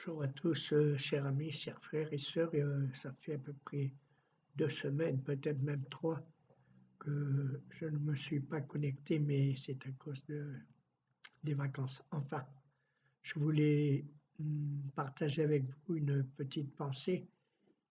Bonjour à tous, chers amis, chers frères et sœurs. Ça fait à peu près 2 semaines, peut-être même 3, que je ne me suis pas connecté, mais c'est à cause des vacances. Enfin, je voulais partager avec vous une petite pensée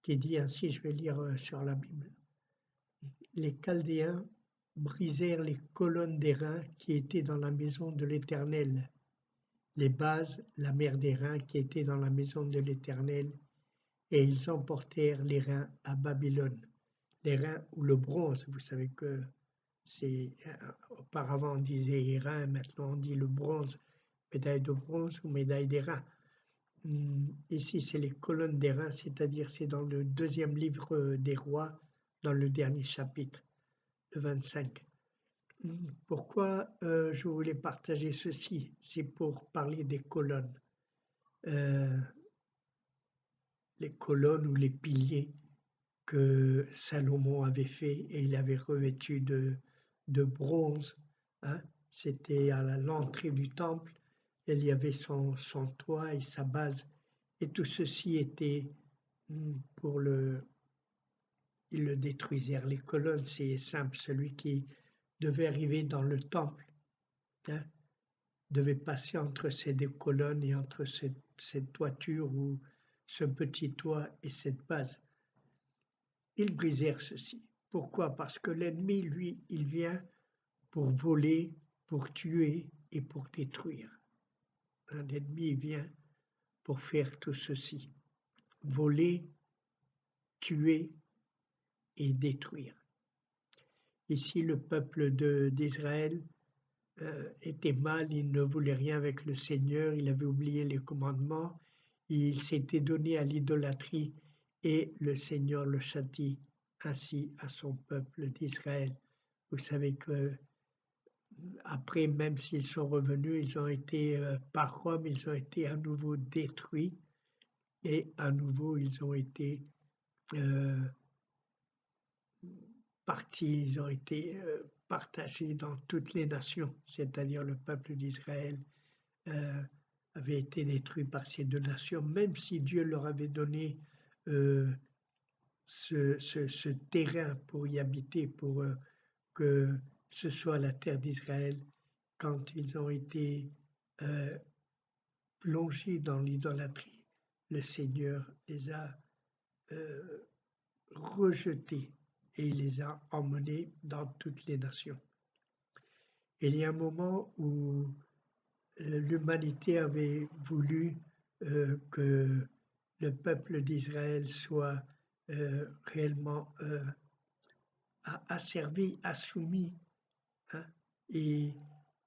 qui dit ainsi, je vais lire sur la Bible. Les Chaldéens brisèrent les colonnes d'airain qui étaient dans la maison de l'Éternel, les bases, la mer d'airain qui était dans la maison de l'Éternel. Et ils emportèrent les reins à Babylone. Les reins ou le bronze, vous savez que c'est auparavant on disait airain, maintenant on dit le bronze, médaille de bronze ou médaille d'airain. Ici c'est les colonnes d'airain, c'est-à-dire c'est dans le deuxième livre des rois, dans le dernier chapitre, le 25. Pourquoi je voulais partager ceci? C'est pour parler des colonnes. Les colonnes ou les piliers que Salomon avait fait, et il avait revêtu de bronze, hein. C'était à l'entrée du temple, il y avait son toit et sa base, et tout ceci était pour ils le détruisirent. Les colonnes, c'est simple, celui qui devait arriver dans le temple, hein, devait passer entre ces deux colonnes et entre cette toiture ou ce petit toit et cette base. Ils brisèrent ceci. Pourquoi? Parce que l'ennemi, lui, il vient pour voler, pour tuer et pour détruire. L'ennemi vient pour faire tout ceci. Voler, tuer et détruire. Ici, le peuple d'Israël était mal, il ne voulait rien avec le Seigneur, il avait oublié les commandements, il s'était donné à l'idolâtrie et le Seigneur le châtie ainsi à son peuple d'Israël. Vous savez que après, même s'ils sont revenus, ils ont été par Rome, ils ont été à nouveau détruits et à nouveau ils ont été partis, ils ont été partagés dans toutes les nations, c'est-à-dire le peuple d'Israël avait été détruit par ces deux nations, même si Dieu leur avait donné ce terrain pour y habiter, pour que ce soit la terre d'Israël. Quand ils ont été plongés dans l'idolâtrie, le Seigneur les a rejetés et il les a emmenés dans toutes les nations. Et il y a un moment où l'humanité avait voulu que le peuple d'Israël soit réellement asservi, assoumis, hein, et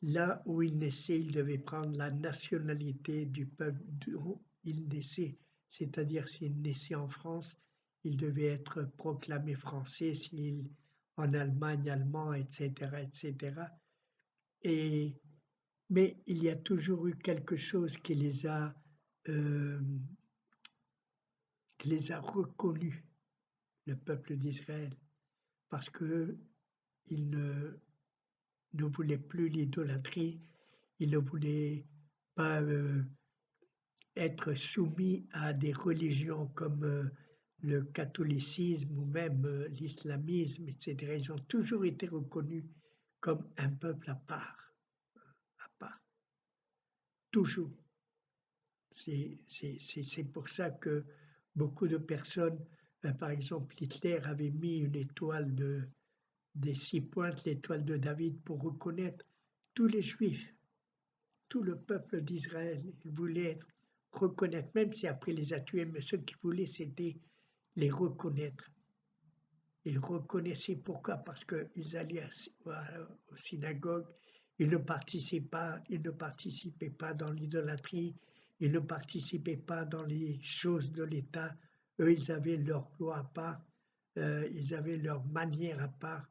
là où il naissait, il devait prendre la nationalité du peuple d'où il naissait, c'est-à-dire s'il naissait en France, il devait être proclamé français, s'il en Allemagne, allemand, etc., etc. Et, mais il y a toujours eu quelque chose euh, qui les a reconnus, le peuple d'Israël, parce que il ne voulait plus l'idolâtrie, il ne voulait pas être soumis à des religions comme le catholicisme ou même l'islamisme, etc. Ils ont toujours été reconnus comme un peuple à part, toujours. C'est pour ça que beaucoup de personnes, par exemple Hitler avait mis une étoile des 6 pointes, l'étoile de David, pour reconnaître tous les Juifs, tout le peuple d'Israël. Il voulait reconnaître, même si après il les a tués, mais ce qu'il voulait, c'était les reconnaître. Ils reconnaissaient pourquoi? Parce qu'ils allaient aux synagogues, ils ne participaient pas dans l'idolâtrie, ils ne participaient pas dans les choses de l'État. Eux, ils avaient leur loi à part, ils avaient leur manière à part.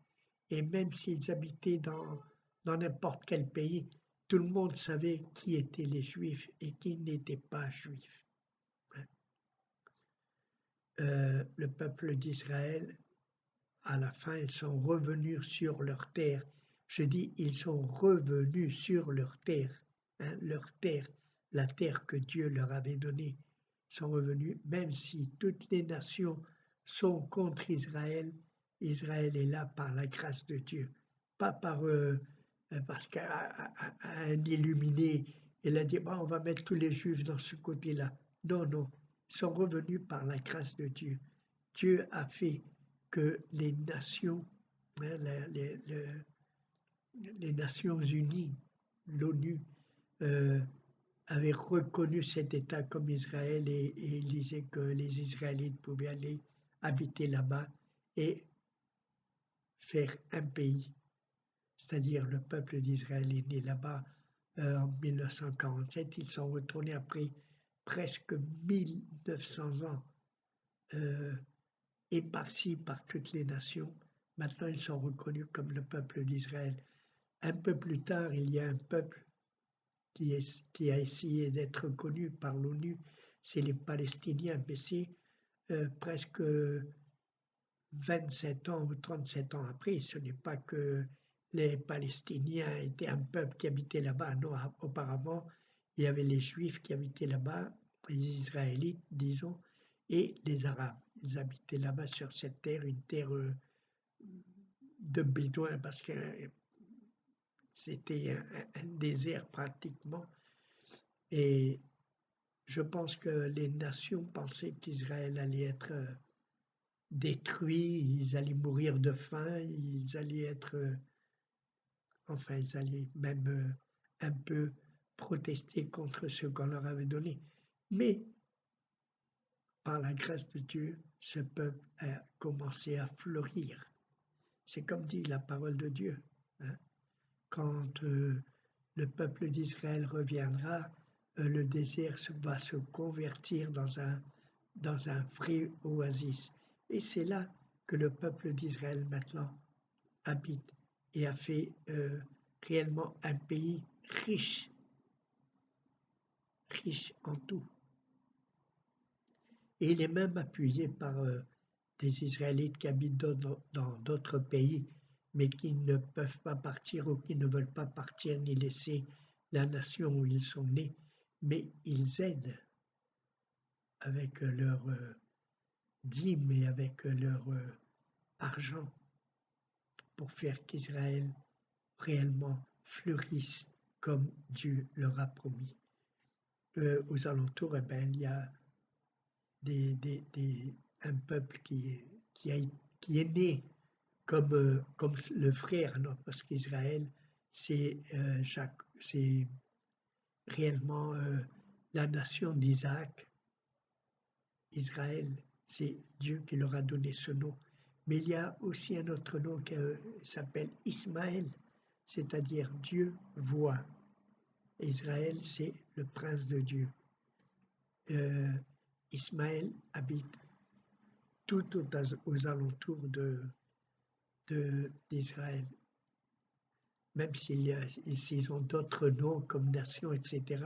Et même s'ils habitaient dans n'importe quel pays, tout le monde savait qui étaient les Juifs et qui n'étaient pas Juifs. Le peuple d'Israël, à la fin, ils sont revenus sur leur terre. Je dis, ils sont revenus sur leur terre, hein, leur terre, la terre que Dieu leur avait donnée. sont revenus, même si toutes les nations sont contre Israël. Israël est là par la grâce de Dieu, pas parce qu'un illuminé, il a dit, bon, on va mettre tous les Juifs dans ce côté-là. Non, non, ils sont revenus par la grâce de Dieu. Dieu a fait que les nations, hein, les Nations Unies, l'ONU, avait reconnu cet État comme Israël et il disait que les Israélites pouvaient aller habiter là-bas et faire un pays. C'est-à-dire le peuple d'Israël est né là-bas en 1947. Ils sont retournés après presque 1900 ans éparsis par toutes les nations. Maintenant, ils sont reconnus comme le peuple d'Israël. Un peu plus tard, il y a un peuple qui a essayé d'être reconnu par l'ONU, c'est les Palestiniens, mais c'est presque 27 ans ou 37 ans après. Ce n'est pas que les Palestiniens étaient un peuple qui habitait là-bas. Non, auparavant, il y avait les Juifs qui habitaient là-bas, les Israélites, disons, et les Arabes. Ils habitaient là-bas sur cette terre, une terre de bédouins, parce que c'était un désert pratiquement. Et je pense que les nations pensaient qu'Israël allait être détruit, ils allaient mourir de faim, ils allaient être, enfin, ils allaient même un peu protester contre ce qu'on leur avait donné. Mais par la grâce de Dieu, ce peuple a commencé à fleurir. C'est comme dit la parole de Dieu, hein. Quand le peuple d'Israël reviendra, le désert va se convertir dans un vrai oasis. Et c'est là que le peuple d'Israël maintenant habite et a fait réellement un pays riche, riche en tout. Et il est même appuyé par des Israélites qui habitent dans d'autres pays, mais qui ne peuvent pas partir ou qui ne veulent pas partir ni laisser la nation où ils sont nés, mais ils aident avec leur dîmes et avec leur argent pour faire qu'Israël réellement fleurisse comme Dieu leur a promis. Aux alentours, eh ben, il y a un peuple qui est né comme le frère, non, parce qu'Israël, c'est réellement la nation d'Isaac. Israël, c'est Dieu qui leur a donné ce nom. Mais il y a aussi un autre nom qui s'appelle Ismaël, c'est-à-dire Dieu voit. Israël, c'est le prince de Dieu. Ismaël habite tout aux alentours d'Israël. Même s'ils ont d'autres noms comme nation, etc.,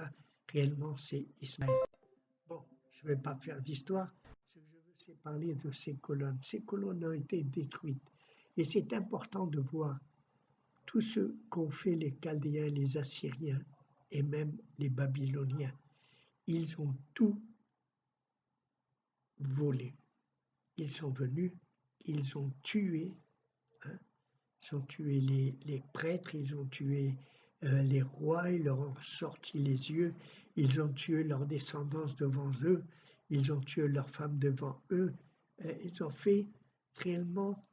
réellement c'est Ismaël. Bon, je ne vais pas faire d'histoire. Ce que je veux, c'est parler de ces colonnes. Ces colonnes ont été détruites. Et c'est important de voir tout ce qu'ont fait les Chaldéens, les Assyriens et même les Babyloniens. Ils ont tout volé. Ils sont venus, ils ont tué, hein, ils ont tué les prêtres, ils ont tué les rois, ils leur ont sorti les yeux, ils ont tué leur descendance devant eux, ils ont tué leurs femmes devant eux, ils ont fait réellement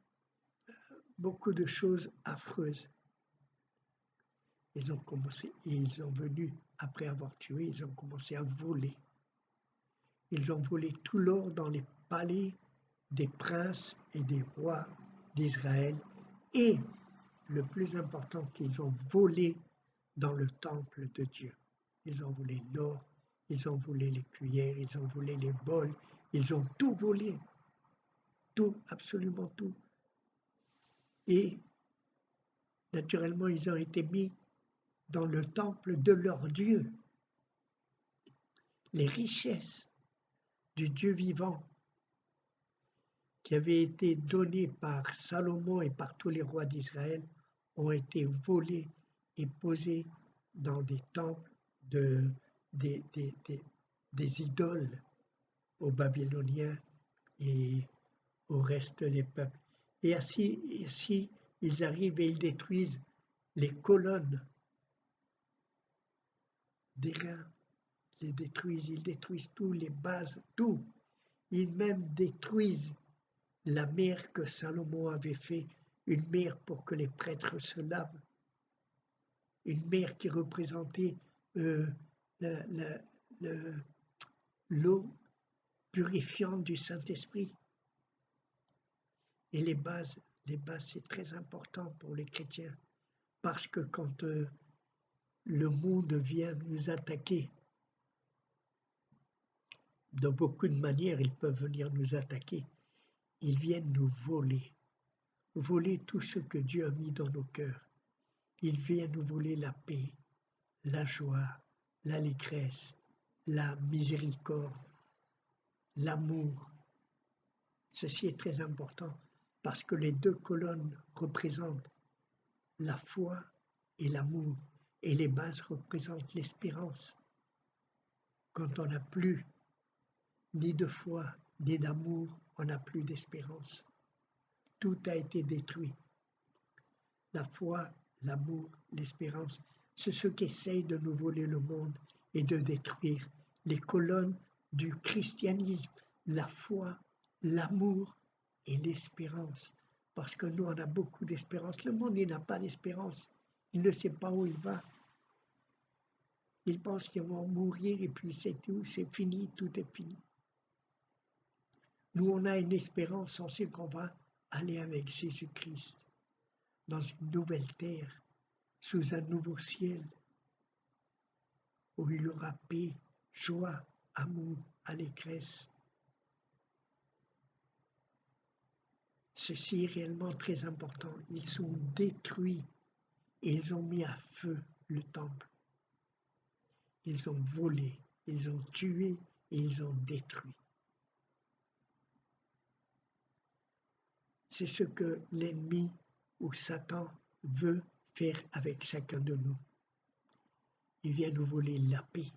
beaucoup de choses affreuses. Ils ont commencé, et ils ont venu, après avoir tué, ils ont commencé à voler. Ils ont volé tout l'or dans les palais des princes et des rois d'Israël et, le plus important, qu'ils ont volé dans le temple de Dieu. Ils ont volé l'or, ils ont volé les cuillères, ils ont volé les bols, ils ont tout volé, tout, absolument tout. Et naturellement, ils ont été mis dans le temple de leur Dieu. Les richesses du Dieu vivant qui avaient été données par Salomon et par tous les rois d'Israël ont été volées et posées dans des temples des idoles aux Babyloniens et au reste des peuples. Et ainsi ils arrivent et ils détruisent les colonnes des reins, ils détruisent tout, les bases, tout. Ils même détruisent la mer que Salomon avait fait, une mer pour que les prêtres se lavent, une mer qui représentait la- la- le- l'eau purifiante du Saint-Esprit. Et les bases, c'est très important pour les chrétiens, parce que quand le monde vient nous attaquer, de beaucoup de manières, ils peuvent venir nous attaquer. Ils viennent nous voler tout ce que Dieu a mis dans nos cœurs. Ils viennent nous voler la paix, la joie, l'allégresse, la miséricorde, l'amour. Ceci est très important parce que les deux colonnes représentent la foi et l'amour, et les bases représentent l'espérance. Quand on n'a plus ni de foi, ni d'amour, on n'a plus d'espérance. Tout a été détruit. La foi, l'amour, l'espérance, c'est ceux qui essayent de nous voler le monde et de détruire les colonnes du christianisme, la foi, l'amour et l'espérance. Parce que nous, on a beaucoup d'espérance. Le monde, il n'a pas d'espérance. Il ne sait pas où il va. Il pense qu'ils vont mourir et puis c'est tout, c'est fini, tout est fini. Nous, on a une espérance, on sait qu'on va aller avec Jésus-Christ dans une nouvelle terre, sous un nouveau ciel, où il y aura paix, joie, amour, allégresse. Ceci est réellement très important. Ils sont détruits et ils ont mis à feu le temple. Ils ont volé, ils ont tué et ils ont détruit. C'est ce que l'ennemi ou Satan veut faire avec chacun de nous. Il vient nous voler la paix,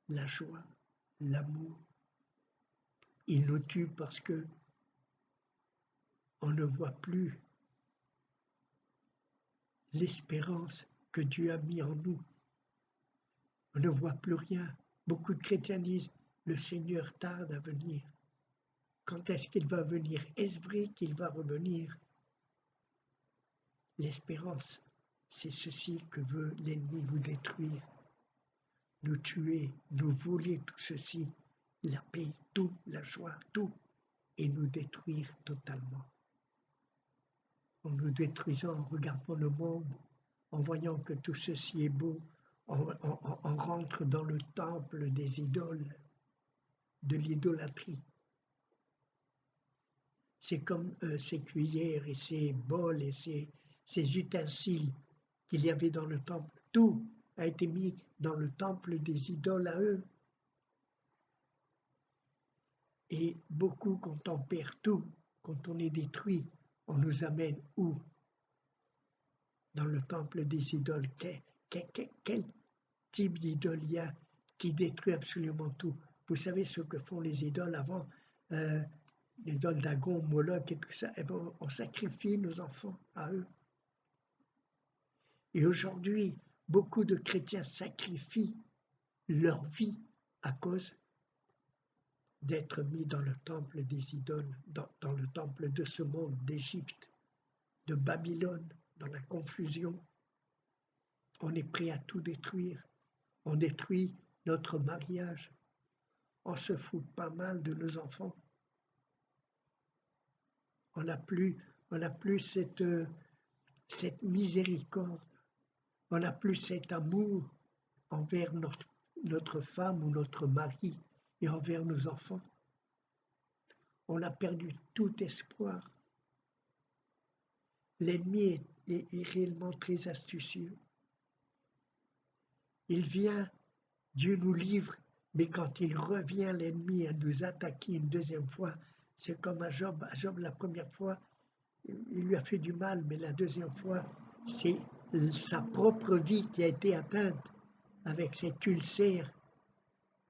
la joie, l'amour. Il nous tue parce que on ne voit plus l'espérance que Dieu a mis en nous. On ne voit plus rien. Beaucoup de chrétiens disent, le Seigneur tarde à venir. Quand est-ce qu'il va venir? Est-ce vrai qu'il va revenir? L'espérance, c'est ceci que veut l'ennemi nous détruire, nous tuer, nous voler tout ceci, la paix, tout, la joie, tout, et nous détruire totalement. En nous détruisant, en regardant le monde, en voyant que tout ceci est beau, on rentre dans le temple des idoles, de l'idolâtrie. C'est comme ces cuillères et ces bols et ces ustensiles qu'il y avait dans le temple. Tout a été mis dans le temple des idoles à eux. Et beaucoup, quand on perd tout, quand on est détruit, on nous amène où? Dans le temple des idoles. Quel type d'idole il y a qui détruit absolument tout? Vous savez ce que font les idoles avant, les idoles Dagon, Moloch et tout ça, eh bien, on sacrifie nos enfants à eux. Et aujourd'hui, beaucoup de chrétiens sacrifient leur vie à cause d'être mis dans le temple des idoles, dans le temple de ce monde, d'Égypte, de Babylone, dans la confusion. On est prêt à tout détruire. On détruit notre mariage. On se fout pas mal de nos enfants. On n'a plus cette miséricorde. On n'a plus cet amour envers notre femme ou notre mari et envers nos enfants. On a perdu tout espoir. L'ennemi est réellement très astucieux. Il vient, Dieu nous livre, mais quand il revient, l'ennemi, à nous attaquer une deuxième fois, c'est comme à Job. À Job, la première fois, il lui a fait du mal, mais la deuxième fois, c'est sa propre vie qui a été atteinte avec cet ulcère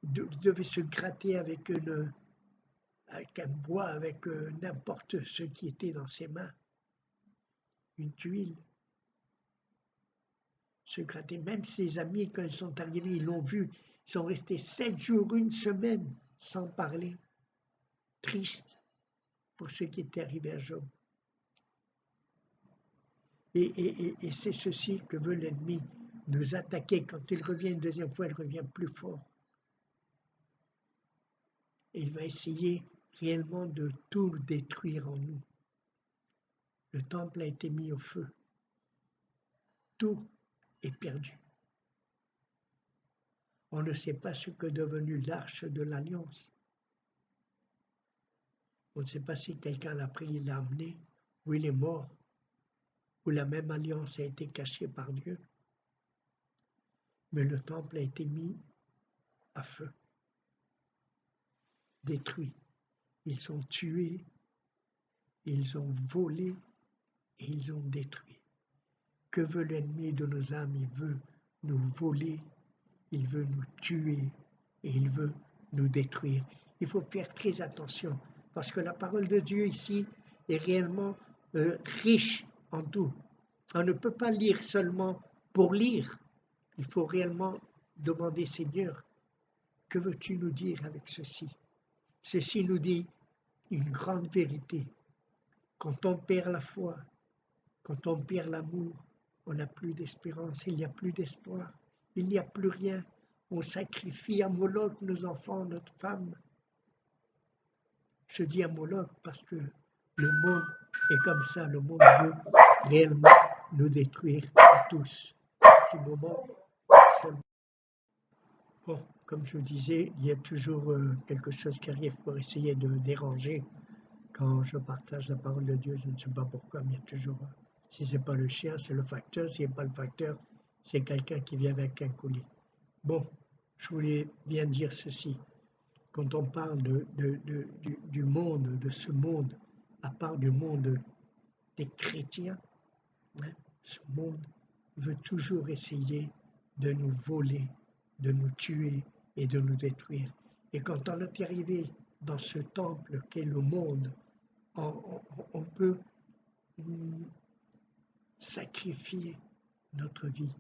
Il devait se gratter avec un bois, avec n'importe ce qui était dans ses mains, une tuile. Se gratter. Même ses amis, quand ils sont arrivés, ils l'ont vu. Ils sont restés 7 jours, une semaine, sans parler. Triste pour ce qui était arrivé à Job. Et c'est ceci que veut l'ennemi, nous attaquer. Quand il revient une deuxième fois, il revient plus fort. Et il va essayer réellement de tout détruire en nous. Le temple a été mis au feu. Tout est perdu. On ne sait pas ce que est devenu l'arche de l'alliance. On ne sait pas si quelqu'un l'a pris, il l'a amené, ou il est mort, ou la même alliance a été cachée par Dieu. Mais le temple a été mis à feu, détruit. Ils ont tué, ils ont volé et ils ont détruit. Que veut l'ennemi de nos âmes? Il veut nous voler, il veut nous tuer et il veut nous détruire. Il faut faire très attention parce que la parole de Dieu ici est réellement riche en tout. On ne peut pas lire seulement pour lire. Il faut réellement demander, Seigneur, que veux-tu nous dire avec ceci? Ceci nous dit une grande vérité. Quand on perd la foi, quand on perd l'amour, on n'a plus d'espérance, il n'y a plus d'espoir, il n'y a plus rien. On sacrifie à Moloch nos enfants, notre femme. Je dis à Moloch parce que le monde est comme ça, le monde veut réellement nous détruire tous. Petit moment seulement. Bon, comme je vous disais, il y a toujours quelque chose qui arrive pour essayer de déranger. Quand je partage la parole de Dieu, je ne sais pas pourquoi, mais il y a toujours, si ce n'est pas le chien, c'est le facteur, si ce n'est pas le facteur, c'est quelqu'un qui vient avec un colis. Bon, je voulais bien dire ceci. Quand on parle du monde, de ce monde, à part du monde des chrétiens, hein, ce monde veut toujours essayer de nous voler, de nous tuer et de nous détruire. Et quand on est arrivé dans ce temple qu'est le monde, on peut sacrifier notre vie.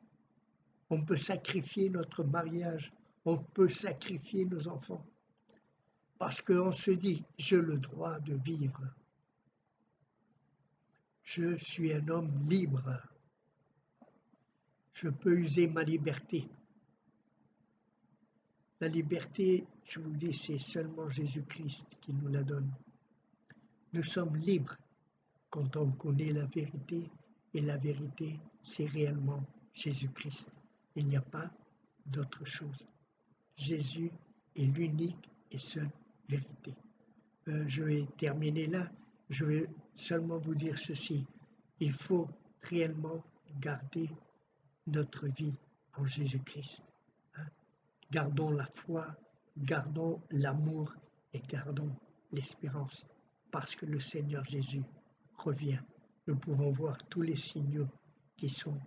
On peut sacrifier notre mariage. On peut sacrifier nos enfants. Parce qu'on se dit, j'ai le droit de vivre. Je suis un homme libre. Je peux user ma liberté. La liberté, je vous dis, c'est seulement Jésus-Christ qui nous la donne. Nous sommes libres quand on connaît la vérité, et la vérité, c'est réellement Jésus-Christ. Il n'y a pas d'autre chose. Jésus est l'unique et seule vérité. Je vais terminer là. Je vais seulement vous dire ceci. Il faut réellement garder notre vie en Jésus-Christ. Hein? Gardons la foi, gardons l'amour et gardons l'espérance. Parce que le Seigneur Jésus revient. Nous pouvons voir tous les signaux qui sont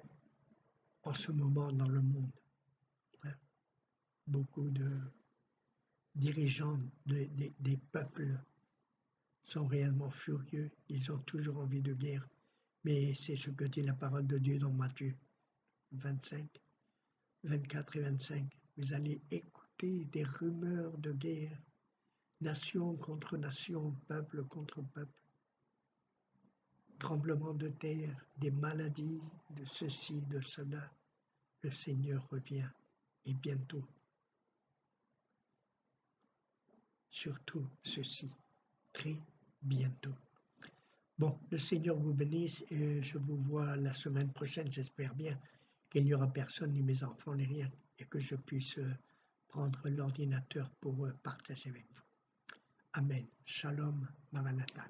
en ce moment dans le monde. Beaucoup de dirigeants des peuples sont réellement furieux, ils ont toujours envie de guerre, mais c'est ce que dit la parole de Dieu dans Matthieu 25, 24 et 25. Vous allez écouter des rumeurs de guerre, nation contre nation, peuple contre peuple, tremblements de terre, des maladies, de ceci, de cela. Le Seigneur revient et bientôt. Surtout ceci, très bientôt. Bon, le Seigneur vous bénisse et je vous vois la semaine prochaine, j'espère bien qu'il n'y aura personne, ni mes enfants, ni rien, et que je puisse prendre l'ordinateur pour partager avec vous. Amen. Shalom, Maranatha.